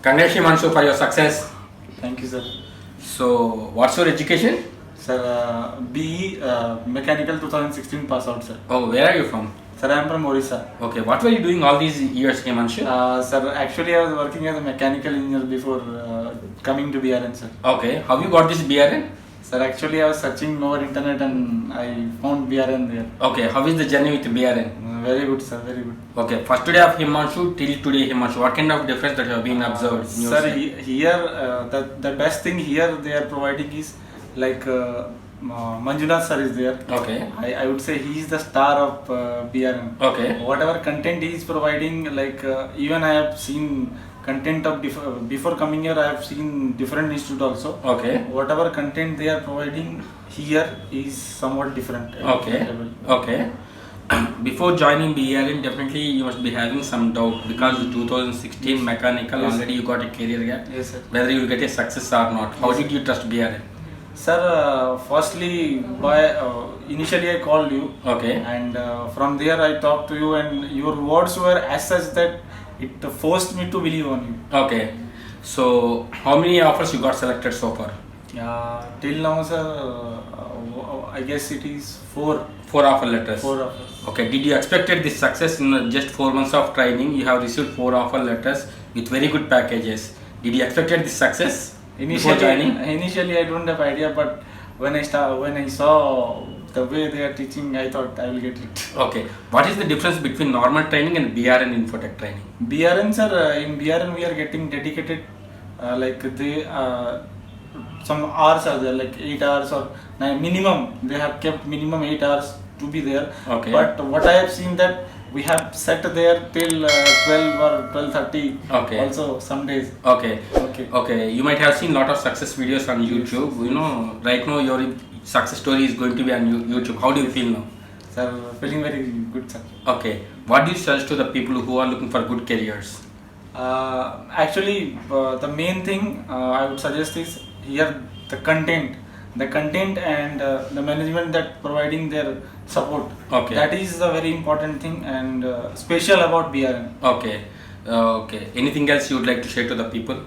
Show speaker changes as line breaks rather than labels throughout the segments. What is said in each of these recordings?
Congrats Himanshu for your success.
Thank you, sir.
So, what's your education?
Sir, BE Mechanical 2016 pass out, sir.
Oh, where are you from?
Sir, I am from Orissa.
Okay, what were you doing all these years, Himanshu?
Sir, actually I was working as a mechanical engineer before coming to BRN, sir.
Okay, how you got this BRN?
Sir, actually I was searching over internet and I found BRN there.
Okay, how is the journey with BRN?
Very good, sir, very good.
Okay, first day of Himanshu till today Himanshu, what kind of difference that you have been observed?
Sir, here the best thing here they are providing is like Manjunath sir is there.
Okay.
I would say he is the star of BRN.
Okay.
Whatever content he is providing, like even I have seen content of before coming here, I have seen different institute also.
Okay.
Whatever content they are providing here is somewhat different.
Okay. Okay. Before joining BRN, definitely you must be having some doubt because 2016 mechanical,
yes,
already you got a career gap.
Yes, sir.
Whether you will get a success or not. How did you trust BRN?
Sir, firstly, initially I called you.
Okay.
And from there I talked to you, and your words were as such that it forced me to believe on you.
Okay. So, how many offers you got selected so far?
Till now, sir, I guess it is 4.
4 offer letters.
4 offers.
Okay. Did you expected this success in just 4 months of training? You have received 4 offer letters with very good packages. Did you expected this success?
Initially, I don't have idea, but when I saw the way they are teaching, I thought I will get it.
Okay. What is the difference between normal training and BRN INFOTECH training?
BRN, sir, in BRN we are getting dedicated, like they some hours are there, like 8 hours or minimum. They have kept minimum 8 hours to be there.
Okay.
But what I have seen that we have set there till 12 or 12:30.
Okay.
Also some days.
Okay.
Okay.
Okay. You might have seen lot of success videos on YouTube. You know, right now your success story is going to be on YouTube. How do you feel now?
Sir, feeling very good, sir.
Okay. What do you suggest to the people who are looking for good careers?
Actually, the main thing I would suggest is here the content and the management that providing their support.
Okay.
That is a very important thing and special about BRN.
Okay. Okay. Anything else you would like to share to the people?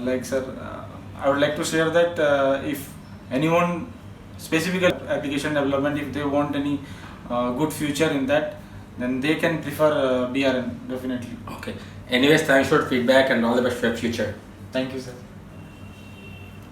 Like, sir, I would like to share that if anyone specific application development, if they want any good future in that, then they can prefer BRN definitely.
Okay. Anyways, thanks for feedback and all the best for your future.
Thank you, sir.